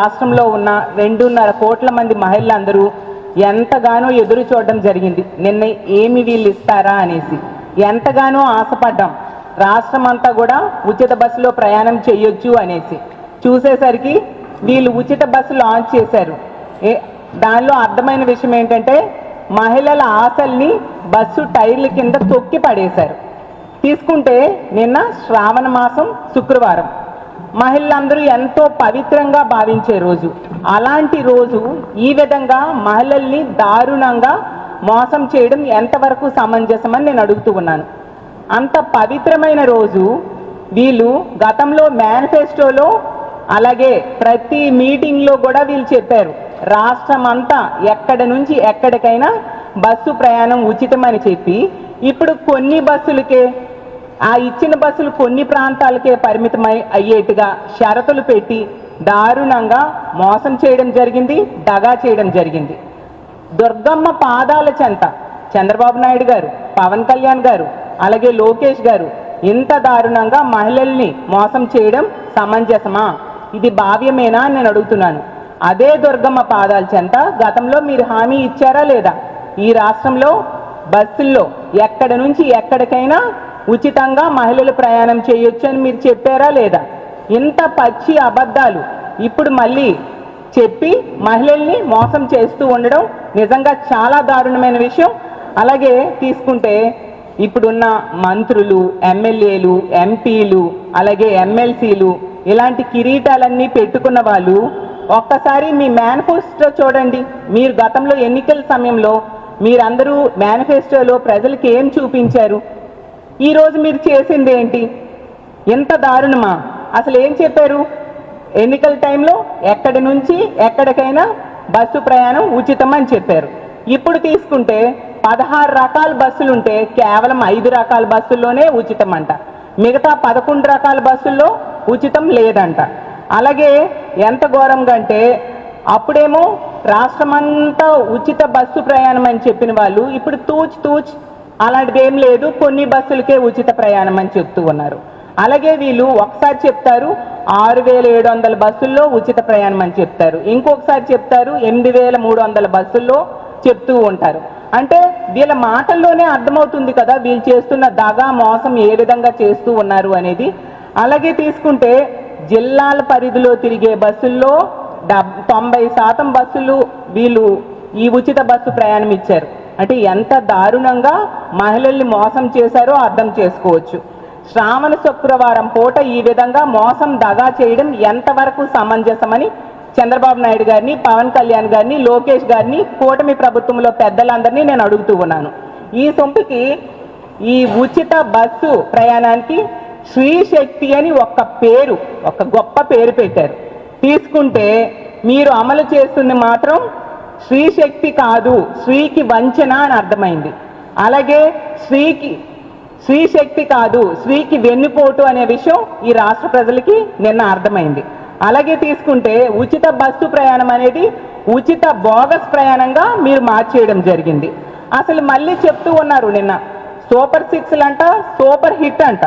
రాష్ట్రంలో ఉన్న 2.5 కోట్ల మంది మహిళలందరూ ఎంతగానో ఎదురు చూడడం జరిగింది. నిన్న ఏమి వీళ్ళు ఇస్తారా అనేసి ఎంతగానో ఆశపడ్డాం. రాష్ట్రం అంతా కూడా ఉచిత బస్సులో ప్రయాణం చేయొచ్చు అనేసి చూసేసరికి వీళ్ళు ఉచిత బస్సు లాంచ్ చేశారు. దానిలో అర్థమైన విషయం ఏంటంటే మహిళల ఆశల్ని బస్సు టైర్ల కింద తొక్కి పడేశారు. తీసుకుంటే నిన్న శ్రావణ మాసం శుక్రవారం మహిళలందరూ ఎంతో పవిత్రంగా భావించే రోజు. అలాంటి రోజు ఈ విధంగా మహిళల్ని దారుణంగా మోసం చేయడం ఎంతవరకు సమంజసమని నేను అడుగుతూ ఉన్నాను. అంత పవిత్రమైన రోజు వీళ్ళు గతంలో మేనిఫెస్టోలో అలాగే ప్రతి మీటింగ్లో కూడా వీళ్ళు చెప్పారు రాష్ట్రం అంతా ఎక్కడి నుంచి ఎక్కడికైనా బస్సు ప్రయాణం ఉచితమని చెప్పి ఇప్పుడు కొన్ని బస్సులకే ఆ ఇచ్చిన బస్సులు కొన్ని ప్రాంతాలకే పరిమితమై అయ్యేట్టుగా షరతులు పెట్టి దారుణంగా మోసం చేయడం జరిగింది, దగా చేయడం జరిగింది. దుర్గమ్మ పాదాల చెంత చంద్రబాబు నాయుడు గారు, పవన్ కళ్యాణ్ గారు అలాగే లోకేష్ గారు ఇంత దారుణంగా మహిళల్ని మోసం చేయడం సమంజసమా? ఇది భావ్యమేనా అని నేను అడుగుతున్నాను. అదే దుర్గమ్మ పాదాల చెంత గతంలో మీరు హామీ ఇచ్చారా లేదా? ఈ రాష్ట్రంలో బస్సుల్లో ఎక్కడి నుంచి ఎక్కడికైనా ఉచితంగా మహిళలు ప్రయాణం చేయొచ్చు అని మీరు చెప్పారా లేదా? ఇంత పచ్చి అబద్ధాలు ఇప్పుడు మళ్ళీ చెప్పి మహిళల్ని మోసం చేస్తూ ఉండడం నిజంగా చాలా దారుణమైన విషయం. అలాగే తీసుకుంటే ఇప్పుడున్న మంత్రులు, ఎమ్మెల్యేలు, ఎంపీలు అలాగే ఎమ్మెల్సీలు ఇలాంటి కిరీటాలన్నీ పెట్టుకున్న వాళ్ళు ఒక్కసారి మీ మేనిఫెస్టో చూడండి. మీరు గతంలో ఎన్నికల సమయంలో మీరందరూ మేనిఫెస్టోలో ప్రజలకు ఏం చూపించారు? ఈరోజు మీరు చేసింది ఏంటి? ఎంత దారుణమా? అసలు ఏం చెప్పారు? ఎన్నికల టైంలో ఎక్కడి నుంచి ఎక్కడికైనా బస్సు ప్రయాణం ఉచితం అని చెప్పారు. ఇప్పుడు తీసుకుంటే 16 రకాల బస్సులుంటే కేవలం 5 రకాల బస్సుల్లోనే ఉచితం అంట. మిగతా 11 రకాల బస్సుల్లో ఉచితం లేదంట. అలాగే ఎంత ఘోరంగా అంటే అప్పుడేమో రాష్ట్రమంతా ఉచిత బస్సు ప్రయాణం అని చెప్పిన వాళ్ళు ఇప్పుడు తూచ్ అలాంటిది ఏం లేదు, కొన్ని బస్సులకే ఉచిత ప్రయాణం అని చెప్తూ ఉన్నారు. అలాగే వీళ్ళు ఒకసారి చెప్తారు 6,700 బస్సుల్లో ఉచిత ప్రయాణం అని చెప్తారు, ఇంకొకసారి చెప్తారు 8,300 బస్సుల్లో చెప్తూ ఉంటారు. అంటే వీళ్ళ మాటల్లోనే అర్థమవుతుంది కదా వీళ్ళు చేస్తున్న దగా మోసం ఏ విధంగా చేస్తూ ఉన్నారు అనేది. అలాగే తీసుకుంటే జిల్లాల పరిధిలో తిరిగే బస్సుల్లో 90% బస్సులు వీళ్ళు ఈ ఉచిత బస్సు ప్రయాణం ఇచ్చారు. అంటే ఎంత దారుణంగా మహిళల్ని మోసం చేశారో అర్థం చేసుకోవచ్చు. శ్రావణ శుక్రవారం పూట ఈ విధంగా మోసం దగా చేయడం ఎంతవరకు సమంజసమని చంద్రబాబు నాయుడు గారిని, పవన్ కళ్యాణ్ గారిని, లోకేష్ గారిని, కూటమి ప్రభుత్వంలో పెద్దలందరినీ నేను అడుగుతూ ఉన్నాను. ఈ సొంపుకి ఈ ఉచిత బస్సు ప్రయాణానికి శ్రీ శక్తి అని ఒక గొప్ప పేరు పెట్టారు. తీసుకుంటే మీరు అమలు చేస్తుంది మాత్రం శ్రీ శక్తి కాదు, శ్రీకి వంచన అని అర్థమైంది. అలాగే శ్రీ శక్తి కాదు, శ్రీకి వెన్నుపోటు అనే విషయం ఈ రాష్ట్ర ప్రజలకి నిన్న అర్థమైంది. అలాగే తీసుకుంటే ఉచిత బస్సు ప్రయాణం అనేది ఉచిత బోగస్ ప్రయాణంగా మీరు మార్చేయడం జరిగింది. అసలు మళ్ళీ చెప్తూ ఉన్నారు నిన్న సూపర్ 6 అంట, సూపర్ హిట్ అంట.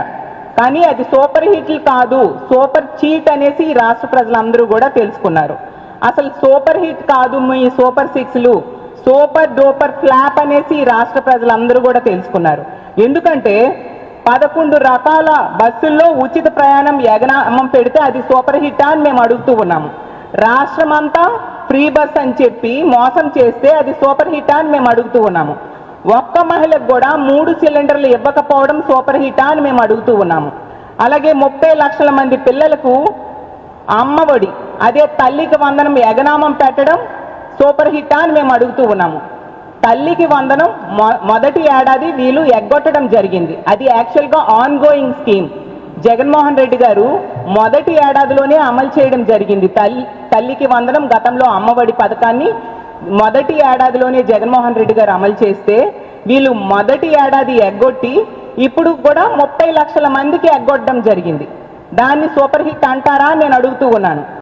కానీ అది సూపర్ హిట్లు కాదు, సూపర్ చీట్ అనేసి ఈ రాష్ట్ర ప్రజలందరూ కూడా తెలుసుకున్నారు. అసలు సూపర్ హిట్ కాదు మీ సూపర్ 6లు, సూపర్ డూపర్ ఫ్లాప్ అనేసి ఈ రాష్ట్ర ప్రజలందరూ కూడా తెలుసుకున్నారు. ఎందుకంటే 11 రకాల బస్సుల్లో ఉచిత ప్రయాణం ఎగనామం పెడితే అది సూపర్ హిట్ అని మేము అడుగుతూ ఉన్నాము. రాష్ట్రం అంతా ఫ్రీ బస్ అని చెప్పి మోసం చేస్తే అది సూపర్ హిట్ అని మేము అడుగుతూ ఉన్నాము. ఒక్క మహిళకు కూడా 3 సిలిండర్లు ఇవ్వకపోవడం సూపర్ హిట్ అని మేము అడుగుతూ ఉన్నాము. అలాగే 30 లక్షల మంది పిల్లలకు అమ్మఒడి అదే తల్లికి వందనం ఎగనామం పెట్టడం సూపర్ హిట్ అని మేము అడుగుతూ ఉన్నాము. తల్లికి వందనం మొదటి ఏడాది వీళ్ళు ఎగ్గొట్టడం జరిగింది. అది యాక్చువల్గా on going scheme. Jaganmohan Reddy గారు మొదటి ఏడాదిలోనే అమలు చేయడం జరిగింది. తల్లికి వందనం గతంలో అమ్మఒడి పథకాన్ని మొదటి ఏడాదిలోనే జగన్మోహన్ రెడ్డి గారు అమలు చేస్తే వీళ్ళు మొదటి ఏడాది ఎగ్గొట్టి ఇప్పుడు కూడా 30 లక్షల మందికి ఎగ్గొట్టడం జరిగింది. దాన్ని సూపర్ హిట్ అంటారా నేను అడుగుతూ ఉన్నాను.